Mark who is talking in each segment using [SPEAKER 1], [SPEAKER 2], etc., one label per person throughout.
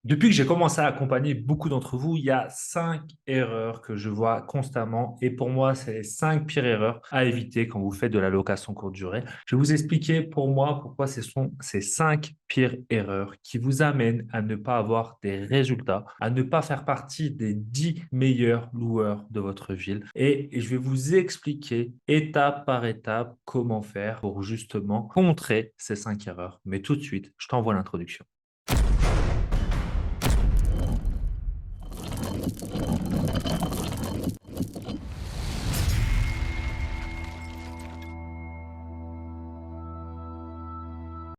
[SPEAKER 1] Depuis que j'ai commencé à accompagner beaucoup d'entre vous, il y a 5 erreurs que je vois constamment et pour moi, c'est les 5 pires erreurs à éviter quand vous faites de la location courte durée. Je vais vous expliquer pour moi pourquoi ce sont ces 5 pires erreurs qui vous amènent à ne pas avoir des résultats, à ne pas faire partie des 10 meilleurs loueurs de votre ville et je vais vous expliquer étape par étape comment faire pour justement contrer ces 5 erreurs. Mais tout de suite, je t'envoie l'introduction.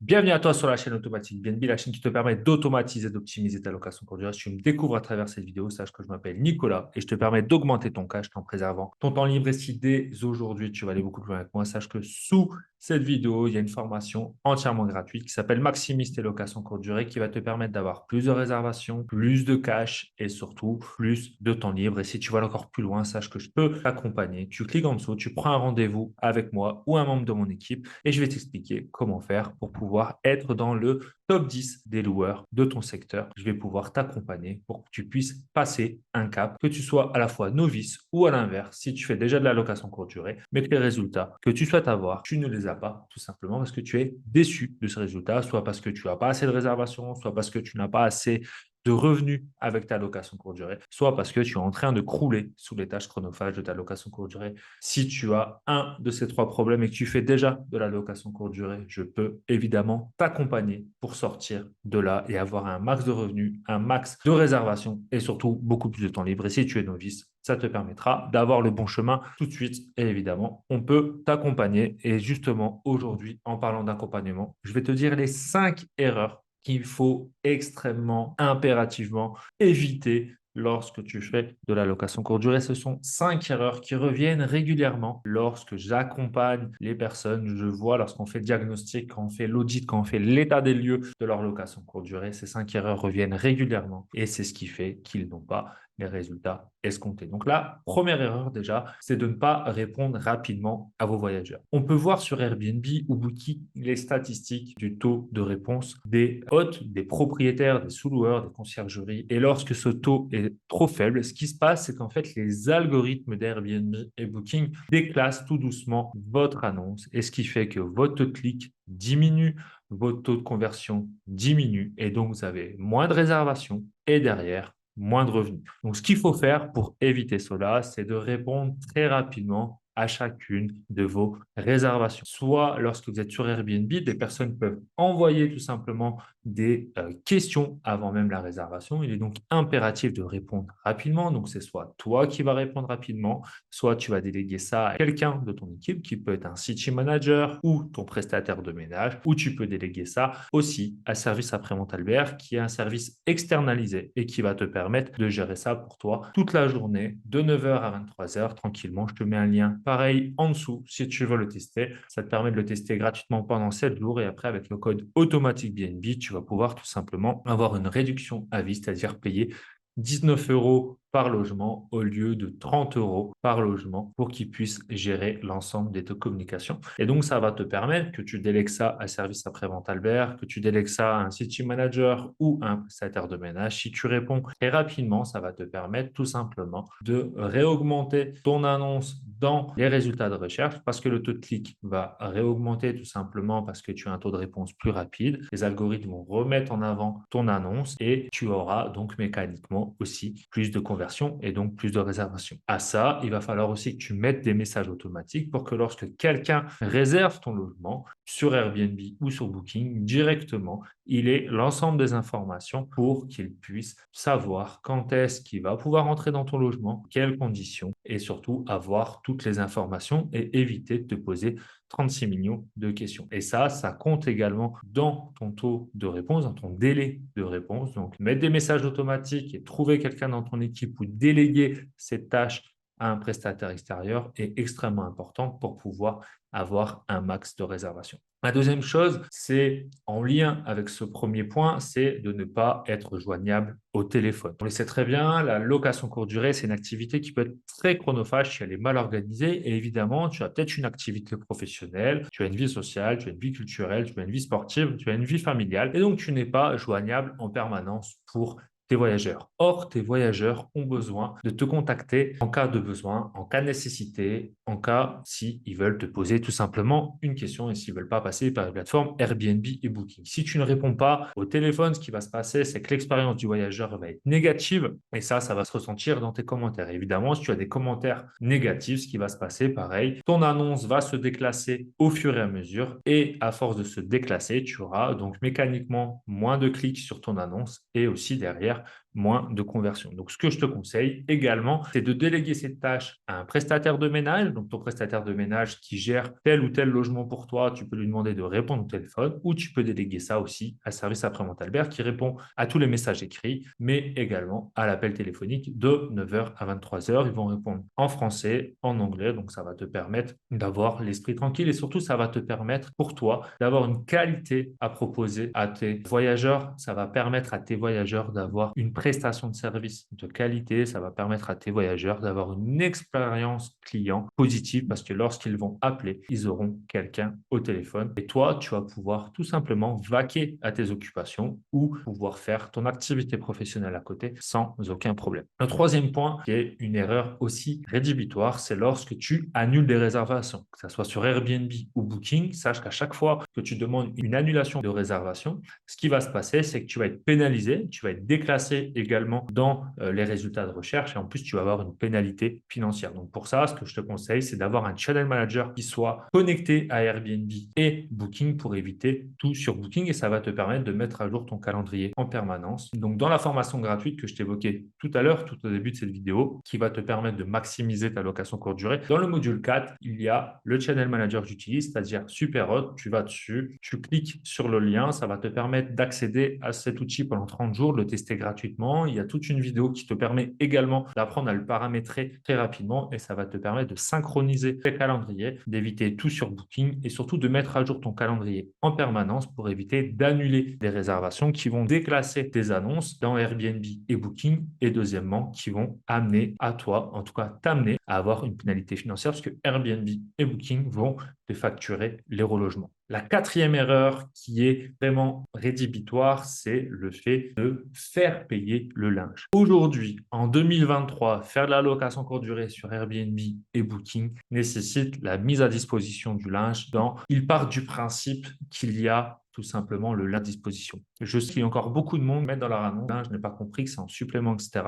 [SPEAKER 1] Bienvenue à toi sur la chaîne Automatique BNB, la chaîne qui te permet d'automatiser, d'optimiser ta location courte durée. Si tu me découvres à travers cette vidéo, sache que je m'appelle Nicolas et je te permets d'augmenter ton cash en préservant ton temps libre. Et si dès aujourd'hui, tu vas aller beaucoup plus loin avec moi, sache que sous cette vidéo, il y a une formation entièrement gratuite qui s'appelle Maximise tes locations courte durée qui va te permettre d'avoir plus de réservations, plus de cash et surtout plus de temps libre. Et si tu vas aller encore plus loin, sache que je peux t'accompagner. Tu cliques en dessous, tu prends un rendez-vous avec moi ou un membre de mon équipe et je vais t'expliquer comment faire pour pouvoir être dans le top 10 des loueurs de ton secteur. Je vais pouvoir t'accompagner pour que tu puisses passer un cap, que tu sois à la fois novice ou à l'inverse, si tu fais déjà de la location courte durée, mais que les résultats que tu souhaites avoir, tu ne les as pas, tout simplement parce que tu es déçu de ces résultats, soit parce que tu n'as pas assez de réservations, soit parce que tu n'as pas assez de revenus avec ta location courte durée, soit parce que tu es en train de crouler sous les tâches chronophages de ta location courte durée. Si tu as un de ces trois problèmes et que tu fais déjà de la location courte durée, je peux évidemment t'accompagner pour sortir de là et avoir un max de revenus, un max de réservations et surtout beaucoup plus de temps libre. Et si tu es novice, ça te permettra d'avoir le bon chemin tout de suite. Et évidemment, on peut t'accompagner. Et justement, aujourd'hui, en parlant d'accompagnement, je vais te dire les 5 erreurs qu'il faut extrêmement, impérativement éviter lorsque tu fais de la location courte durée. Ce sont 5 erreurs qui reviennent régulièrement lorsque j'accompagne les personnes. Je vois lorsqu'on fait le diagnostic, quand on fait l'audit, quand on fait l'état des lieux de leur location courte durée, ces 5 erreurs reviennent régulièrement et c'est ce qui fait qu'ils n'ont pas les résultats escomptés. Donc la première erreur déjà, c'est de ne pas répondre rapidement à vos voyageurs. On peut voir sur Airbnb ou Booking les statistiques du taux de réponse des hôtes, des propriétaires, des sous-loueurs, des conciergeries. Et lorsque ce taux est trop faible, ce qui se passe, c'est qu'en fait, les algorithmes d'Airbnb et Booking déclassent tout doucement votre annonce et ce qui fait que votre taux de clic diminue, votre taux de conversion diminue et donc vous avez moins de réservations et derrière, moins de revenus. Donc, ce qu'il faut faire pour éviter cela, c'est de répondre très rapidement à chacune de vos réservations. Soit lorsque vous êtes sur Airbnb, des personnes peuvent envoyer tout simplement des questions avant même la réservation. Il est donc impératif de répondre rapidement. Donc, c'est soit toi qui vas répondre rapidement, soit tu vas déléguer ça à quelqu'un de ton équipe qui peut être un city manager ou ton prestataire de ménage, ou tu peux déléguer ça aussi à Service après-vente Albert, qui est un service externalisé et qui va te permettre de gérer ça pour toi toute la journée, de 9h à 23h, tranquillement. Je te mets un lien pareil en dessous si tu veux le tester. Ça te permet de le tester gratuitement pendant 7 jours et après, avec le code automatique BNB, tu vas pouvoir tout simplement avoir une réduction à vie, c'est-à-dire payer 19 € par logement au lieu de 30 € par logement pour qu'ils puissent gérer l'ensemble des taux de communication. Et donc, ça va te permettre que tu délègues ça à Service après-vente Albert, que tu délègues ça à un city manager ou un prestataire de ménage. Si tu réponds très rapidement, ça va te permettre tout simplement de réaugmenter ton annonce dans les résultats de recherche parce que le taux de clic va réaugmenter tout simplement parce que tu as un taux de réponse plus rapide. Les algorithmes vont remettre en avant ton annonce et tu auras donc mécaniquement aussi plus de conversion et donc plus de réservations. À ça, il va falloir aussi que tu mettes des messages automatiques pour que lorsque quelqu'un réserve ton logement sur Airbnb ou sur Booking, directement, il ait l'ensemble des informations pour qu'il puisse savoir quand est-ce qu'il va pouvoir entrer dans ton logement, quelles conditions et surtout avoir toutes les informations et éviter de te poser 36 millions de questions. Et ça compte également dans ton taux de réponse, dans ton délai de réponse. Donc, mettre des messages automatiques et trouver quelqu'un dans ton équipe ou déléguer cette tâche à un prestataire extérieur est extrêmement importante pour pouvoir avoir un max de réservation. La deuxième chose, c'est en lien avec ce premier point, c'est de ne pas être joignable au téléphone. On le sait très bien, la location courte durée, c'est une activité qui peut être très chronophage si elle est mal organisée. Et évidemment, tu as peut-être une activité professionnelle, tu as une vie sociale, tu as une vie culturelle, tu as une vie sportive, tu as une vie familiale. Et donc, tu n'es pas joignable en permanence pour tes voyageurs. Or, tes voyageurs ont besoin de te contacter en cas de besoin, en cas de nécessité, en cas s'ils veulent te poser tout simplement une question et s'ils ne veulent pas passer par les plateformes Airbnb et Booking. Si tu ne réponds pas au téléphone, ce qui va se passer, c'est que l'expérience du voyageur va être négative et ça va se ressentir dans tes commentaires. Évidemment, si tu as des commentaires négatifs, ce qui va se passer, pareil, ton annonce va se déclasser au fur et à mesure et à force de se déclasser, tu auras donc mécaniquement moins de clics sur ton annonce et aussi derrière moins de conversion. Donc, ce que je te conseille également, c'est de déléguer cette tâche à un prestataire de ménage. Donc, ton prestataire de ménage qui gère tel ou tel logement pour toi, tu peux lui demander de répondre au téléphone ou tu peux déléguer ça aussi à Service après-vente Albert qui répond à tous les messages écrits, mais également à l'appel téléphonique de 9h à 23h. Ils vont répondre en français, en anglais. Donc, ça va te permettre d'avoir l'esprit tranquille et surtout, ça va te permettre pour toi d'avoir une qualité à proposer à tes voyageurs. Ça va permettre à tes voyageurs d'avoir une prestation de service de qualité. Ça va permettre à tes voyageurs d'avoir une expérience client positive parce que lorsqu'ils vont appeler, ils auront quelqu'un au téléphone. Et toi, tu vas pouvoir tout simplement vaquer à tes occupations ou pouvoir faire ton activité professionnelle à côté sans aucun problème. Le troisième point, qui est une erreur aussi rédhibitoire, c'est lorsque tu annules des réservations, que ce soit sur Airbnb ou Booking. Sache qu'à chaque fois que tu demandes une annulation de réservation, ce qui va se passer, c'est que tu vas être pénalisé, tu vas être déclassé également dans les résultats de recherche et en plus, tu vas avoir une pénalité financière. Donc, pour ça, ce que je te conseille, c'est d'avoir un channel manager qui soit connecté à Airbnb et Booking pour éviter tout sur Booking et ça va te permettre de mettre à jour ton calendrier en permanence. Donc, dans la formation gratuite que je t'évoquais tout à l'heure, tout au début de cette vidéo, qui va te permettre de maximiser ta location courte durée, dans le module 4, il y a le channel manager que j'utilise, c'est-à-dire Superhot. Tu vas dessus, tu cliques sur le lien, ça va te permettre d'accéder à cet outil pendant 30 jours, de le tester gratuitement. Il y a toute une vidéo qui te permet également d'apprendre à le paramétrer très rapidement et ça va te permettre de synchroniser tes calendriers, d'éviter tout sur Booking et surtout de mettre à jour ton calendrier en permanence pour éviter d'annuler des réservations qui vont déclasser tes annonces dans Airbnb et Booking et deuxièmement qui vont amener à toi, en tout cas t'amener à avoir une pénalité financière parce que Airbnb et Booking vont te facturer les relogements. La quatrième erreur qui est vraiment rédhibitoire, c'est le fait de faire payer le linge. Aujourd'hui, en 2023, faire de la location courte durée sur Airbnb et Booking nécessite la mise à disposition du linge il part du principe qu'il y a tout simplement le linge à disposition. Je sais qu'il y a encore beaucoup de monde qui mettent dans leur annonce, je n'ai pas compris que c'est en supplément, etc.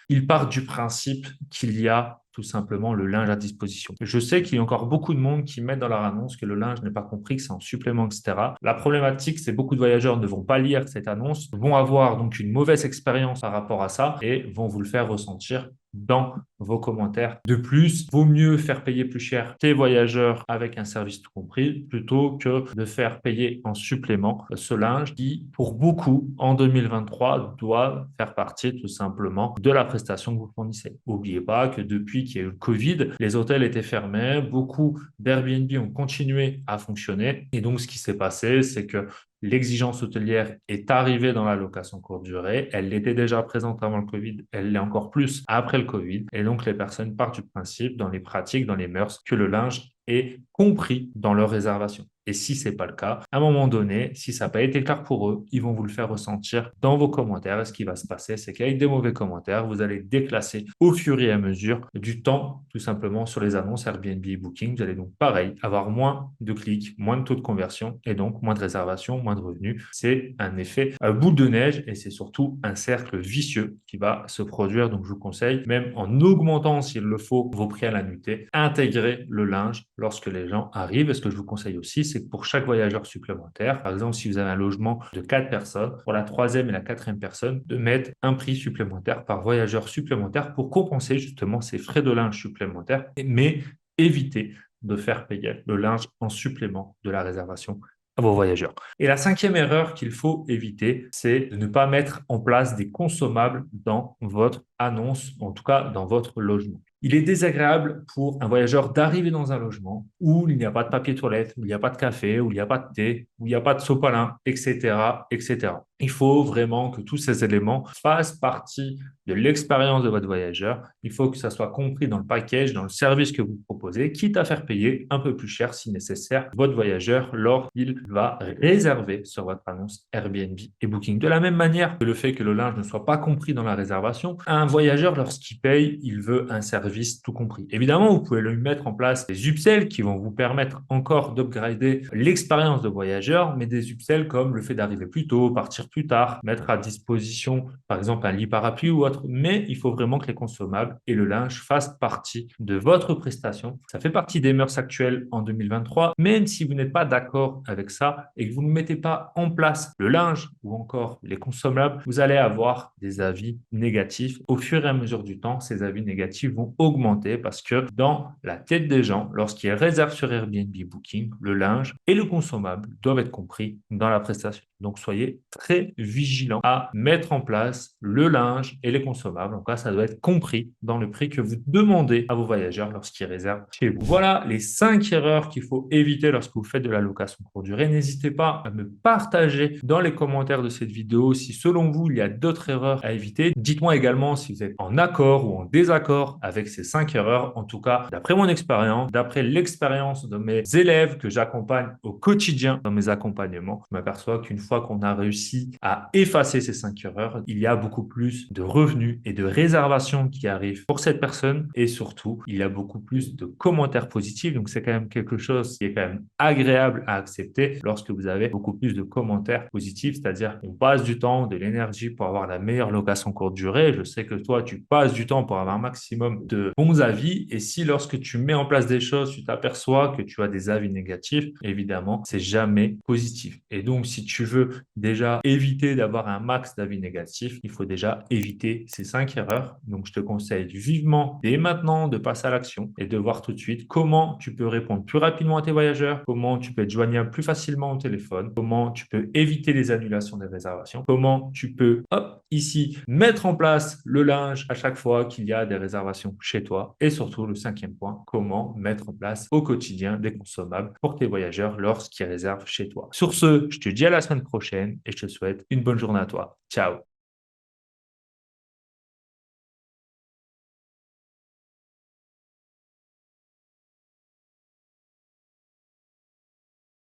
[SPEAKER 1] Ils partent du principe qu'il y a tout simplement le linge à disposition. Je sais qu'il y a encore beaucoup de monde qui mettent dans leur annonce que le linge n'est pas compris, que c'est en supplément, etc. La problématique, c'est que beaucoup de voyageurs ne vont pas lire cette annonce, vont avoir donc une mauvaise expérience par rapport à ça et vont vous le faire ressentir dans vos commentaires. De plus, vaut mieux faire payer plus cher tes voyageurs avec un service tout compris plutôt que de faire payer en supplément ce linge qui, pour beaucoup, en 2023, doit faire partie tout simplement de la prestation que vous fournissez. N'oubliez pas que depuis qu'il y a eu le Covid, les hôtels étaient fermés, beaucoup d'Airbnb ont continué à fonctionner et donc ce qui s'est passé, c'est que l'exigence hôtelière est arrivée dans la location courte durée. Elle était déjà présente avant le Covid, elle l'est encore plus après le Covid. Et donc, les personnes partent du principe, dans les pratiques, dans les mœurs, que le linge est compris dans leur réservation. Et si ce n'est pas le cas, à un moment donné, si ça n'a pas été clair pour eux, ils vont vous le faire ressentir dans vos commentaires. Et ce qui va se passer, c'est qu'avec des mauvais commentaires, vous allez déclasser au fur et à mesure du temps, tout simplement, sur les annonces Airbnb et Booking. Vous allez donc, pareil, avoir moins de clics, moins de taux de conversion et donc moins de réservations, moins de revenus. C'est un effet boule de neige et c'est surtout un cercle vicieux qui va se produire. Donc, je vous conseille, même en augmentant, s'il le faut, vos prix à la nuitée, intégrer le linge lorsque les gens arrivent. Et ce que je vous conseille aussi, c'est que pour chaque voyageur supplémentaire, par exemple, si vous avez un logement de 4 personnes, pour la troisième et la quatrième personne, de mettre un prix supplémentaire par voyageur supplémentaire pour compenser justement ces frais de linge supplémentaires, mais éviter de faire payer le linge en supplément de la réservation à vos voyageurs. Et la cinquième erreur qu'il faut éviter, c'est de ne pas mettre en place des consommables dans votre annonce, en tout cas dans votre logement. Il est désagréable pour un voyageur d'arriver dans un logement où il n'y a pas de papier toilette, où il n'y a pas de café, où il n'y a pas de thé, où il n'y a pas de sopalin, etc., etc. Il faut vraiment que tous ces éléments fassent partie de l'expérience de votre voyageur. Il faut que ça soit compris dans le package, dans le service que vous proposez, quitte à faire payer un peu plus cher si nécessaire votre voyageur lorsqu'il va réserver sur votre annonce Airbnb et Booking. De la même manière que le fait que le linge ne soit pas compris dans la réservation, un voyageur, lorsqu'il paye, il veut un service tout compris. Évidemment, vous pouvez lui mettre en place des upsells qui vont vous permettre encore d'upgrader l'expérience de voyageur, mais des upsells comme le fait d'arriver plus tôt, partir plus tard, mettre à disposition, par exemple, un lit parapluie ou autre. Mais il faut vraiment que les consommables et le linge fassent partie de votre prestation. Ça fait partie des mœurs actuelles en 2023. Même si vous n'êtes pas d'accord avec ça et que vous ne mettez pas en place le linge ou encore les consommables, vous allez avoir des avis négatifs. Au fur et à mesure du temps, ces avis négatifs vont augmenter parce que dans la tête des gens, lorsqu'ils réservent sur Airbnb Booking, le linge et le consommable doivent être compris dans la prestation. Donc, soyez très vigilants à mettre en place le linge et les consommables. Donc là, ça doit être compris dans le prix que vous demandez à vos voyageurs lorsqu'ils réservent chez vous. Voilà les 5 erreurs qu'il faut éviter lorsque vous faites de la location courte durée. N'hésitez pas à me partager dans les commentaires de cette vidéo si selon vous, il y a d'autres erreurs à éviter. Dites-moi également si vous êtes en accord ou en désaccord avec ces 5 erreurs. En tout cas, d'après mon expérience, d'après l'expérience de mes élèves que j'accompagne au quotidien dans mes accompagnements, je m'aperçois qu'une fois qu'on a réussi à effacer ces 5 erreurs, il y a beaucoup plus de revenus et de réservations qui arrivent pour cette personne et surtout, il y a beaucoup plus de commentaires positifs. Donc, c'est quand même quelque chose qui est quand même agréable à accepter lorsque vous avez beaucoup plus de commentaires positifs, c'est-à-dire qu'on passe du temps, de l'énergie pour avoir la meilleure location courte durée. Je sais que toi, tu passes du temps pour avoir un maximum de bons avis et si lorsque tu mets en place des choses, tu t'aperçois que tu as des avis négatifs, évidemment, c'est jamais positif. Et donc, si tu veux déjà éviter d'avoir un max d'avis négatifs, il faut déjà éviter ces 5 erreurs. Donc, je te conseille vivement dès maintenant de passer à l'action et de voir tout de suite comment tu peux répondre plus rapidement à tes voyageurs, comment tu peux être joignable plus facilement au téléphone, comment tu peux éviter les annulations des réservations, comment tu peux, hop, ici, mettre en place le linge à chaque fois qu'il y a des réservations chez toi. Et surtout, le 5e point, comment mettre en place au quotidien des consommables pour tes voyageurs lorsqu'ils réservent chez toi. Sur ce, je te dis à la semaine prochaine et je te souhaite une bonne journée à toi. Ciao!